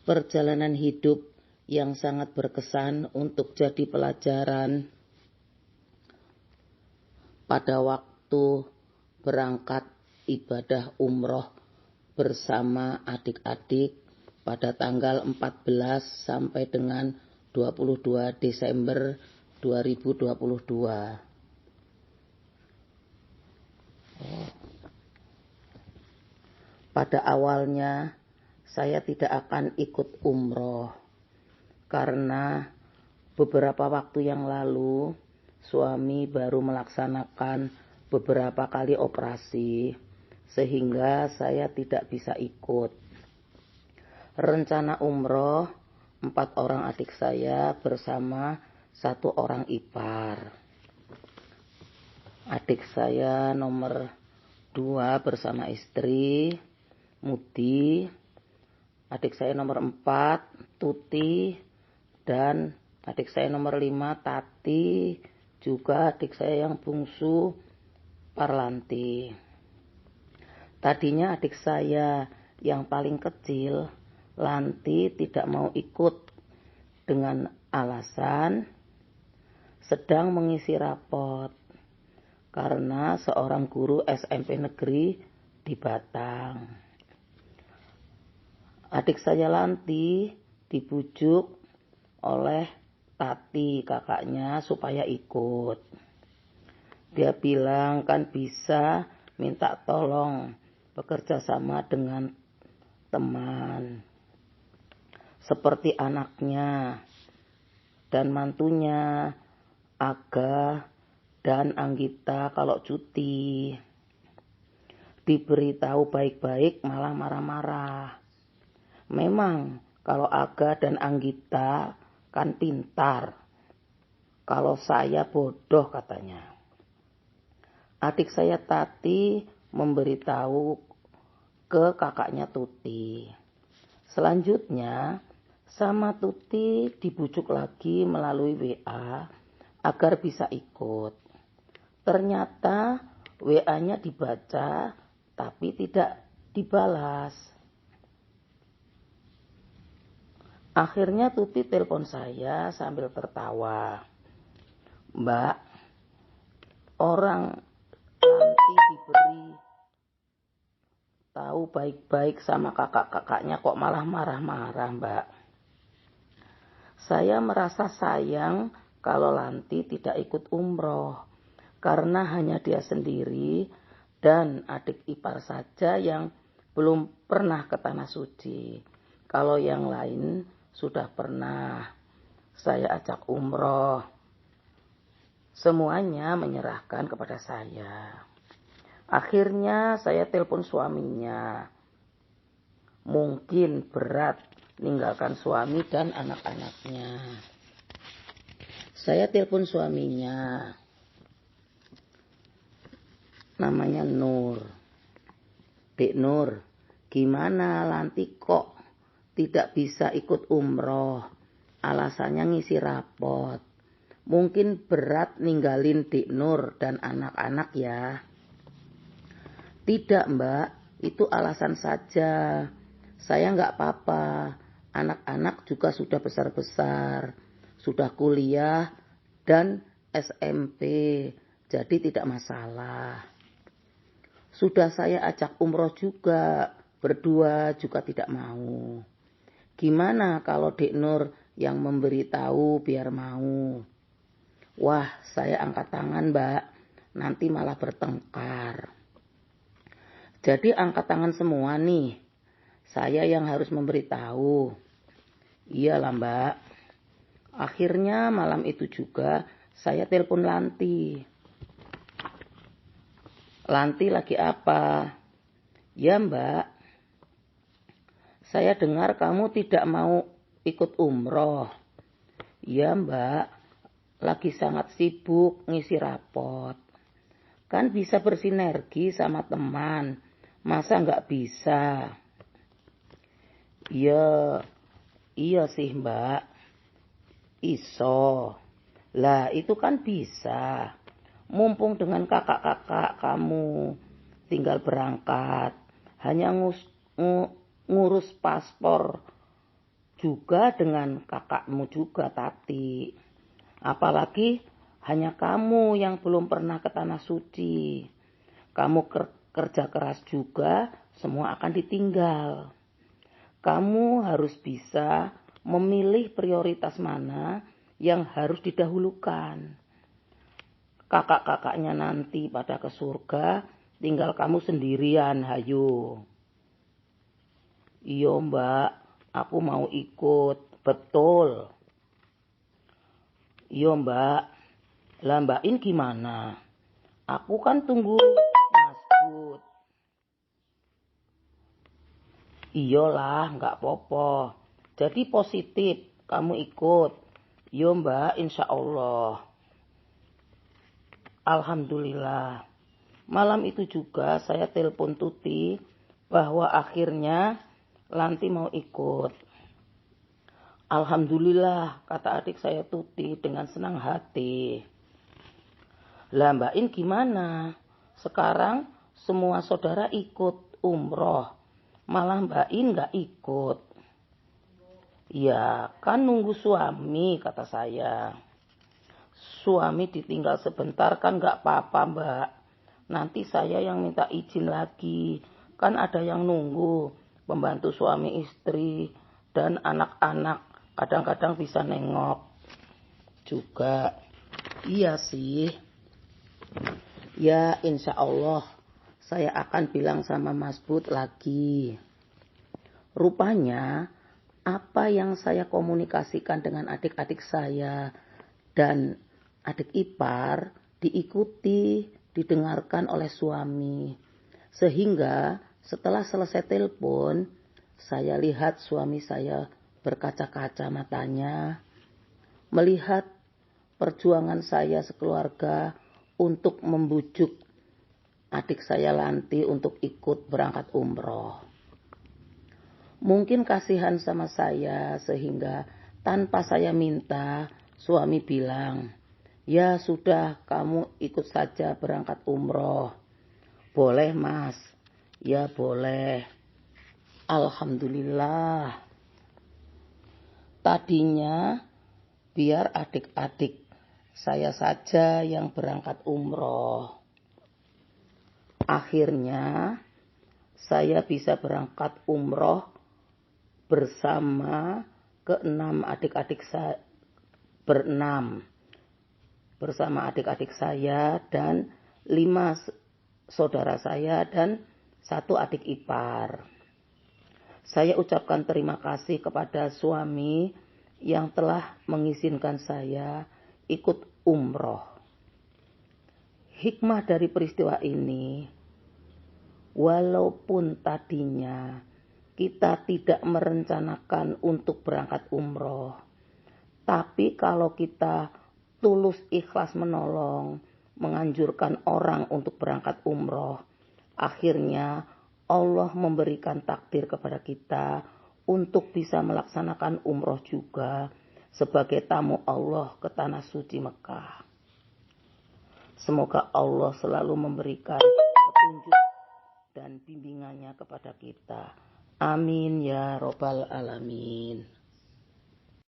perjalanan hidup yang sangat berkesan untuk jadi pelajaran pada waktu berangkat ibadah umroh bersama adik-adik pada tanggal 14 sampai dengan 22 Desember 2022. Pada awalnya saya tidak akan ikut umroh karena beberapa waktu yang lalu suami baru melaksanakan beberapa kali operasi sehingga saya tidak bisa ikut. Rencana umroh 4 orang adik saya bersama 1 orang ipar. Adik saya nomor 2 bersama istri Mudi, adik saya nomor 4 Tuti, dan adik saya nomor 5 Tati, juga adik saya yang bungsu Parlanti. Tadinya adik saya yang paling kecil, Lanti, tidak mau ikut dengan alasan sedang mengisi rapot karena seorang guru SMP negeri di Batang. Adik saya Lanti dibujuk oleh Tati, kakaknya, supaya ikut. Dia bilang kan bisa minta tolong bekerja sama dengan teman seperti anaknya dan mantunya Aga dan Anggita kalau cuti. Diberitahu baik-baik malah marah-marah. Memang kalau Aga dan Anggita kan pintar, kalau saya bodoh katanya. Adik saya Tati memberitahu ke kakaknya Tuti. Selanjutnya sama Tuti dibujuk lagi melalui WA agar bisa ikut. Ternyata WA-nya dibaca tapi tidak dibalas. Akhirnya Tuti telepon saya sambil tertawa. Mbak, orang Lanti diberi tahu baik-baik sama kakak-kakaknya kok malah marah-marah, Mbak. Saya merasa sayang kalau Lanti tidak ikut umroh karena hanya dia sendiri dan adik ipar saja yang belum pernah ke Tanah Suci. Kalau yang lain sudah pernah saya ajak umroh. Semuanya menyerahkan kepada saya. Akhirnya saya telepon suaminya. Mungkin berat meninggalkan suami dan anak-anaknya. Saya telepon suaminya. Namanya Nur. Dek Nur, gimana Lanti kok tidak bisa ikut umroh? Alasannya ngisi rapot. Mungkin berat ninggalin Dek Nur dan anak-anak ya. Tidak Mbak, itu alasan saja. Saya nggak apa-apa. Anak-anak juga sudah besar-besar, sudah kuliah dan SMP, jadi tidak masalah. Sudah saya ajak umroh juga, berdua juga tidak mau. Gimana kalau Dek Nur yang memberitahu biar mau? Wah, saya angkat tangan Mbak, nanti malah bertengkar. Jadi angkat tangan semua nih, saya yang harus memberitahu. Iyalah Mbak. Akhirnya malam itu juga saya telepon Lanti. Lanti lagi apa? Ya Mbak, saya dengar kamu tidak mau ikut umroh. Ya Mbak, lagi sangat sibuk ngisi rapot. Kan bisa bersinergi sama teman, masa nggak bisa? Iya sih Mbak, iso. Lah itu kan bisa. Mumpung dengan kakak-kakak kamu tinggal berangkat, hanya ngurus paspor juga dengan kakakmu juga Tati. Apalagi hanya kamu yang belum pernah ke Tanah Suci. Kamu kerja keras juga, semua akan ditinggal. Kamu harus bisa memilih prioritas mana yang harus didahulukan. Kakak-kakaknya nanti pada ke surga, tinggal kamu sendirian, hayo. Iya mbak, aku mau ikut, betul. Iya mbak, lah Mbak In gimana? Aku kan tunggu Mas Bud. Iyalah, nggak apa-apa. Jadi positif, kamu ikut. Yo Mbak, insya Allah. Alhamdulillah. Malam itu juga saya telepon Tuti bahwa akhirnya Lanti mau ikut. Alhamdulillah, kata adik saya Tuti dengan senang hati. Lah Mbak In gimana? Sekarang semua saudara ikut umroh. Malah Mbak In gak ikut. Ya kan nunggu suami kata saya. Suami ditinggal sebentar kan gak apa-apa Mbak. Nanti saya yang minta izin lagi. Kan ada yang nunggu. Pembantu suami istri dan anak-anak. Kadang-kadang bisa nengok juga. Iya sih. Ya insya Allah saya akan bilang sama Mas Bud lagi. Rupanya apa yang saya komunikasikan dengan adik-adik saya dan adik ipar diikuti, didengarkan oleh suami. Sehingga setelah selesai telepon, saya lihat suami saya berkaca-kaca matanya, melihat perjuangan saya sekeluarga untuk membujuk adik saya Lanti untuk ikut berangkat umroh. Mungkin kasihan sama saya sehingga tanpa saya minta suami bilang, ya sudah kamu ikut saja berangkat umroh. Boleh mas? Ya boleh. Alhamdulillah. Tadinya biar adik-adik saya saja yang berangkat umroh. Akhirnya saya bisa berangkat umroh bersama keenam adik-adik saya, berenam bersama adik-adik saya dan 5 saudara saya dan 1 adik ipar. Saya ucapkan terima kasih kepada suami yang telah mengizinkan saya ikut umroh. Hikmah dari peristiwa ini, walaupun tadinya kita tidak merencanakan untuk berangkat umroh, tapi kalau kita tulus ikhlas menolong, menganjurkan orang untuk berangkat umroh, akhirnya Allah memberikan takdir kepada kita untuk bisa melaksanakan umroh juga sebagai tamu Allah ke Tanah Suci Mekah. Semoga Allah selalu memberikan petunjuk dan bimbingannya kepada kita. Amin ya robbal alamin.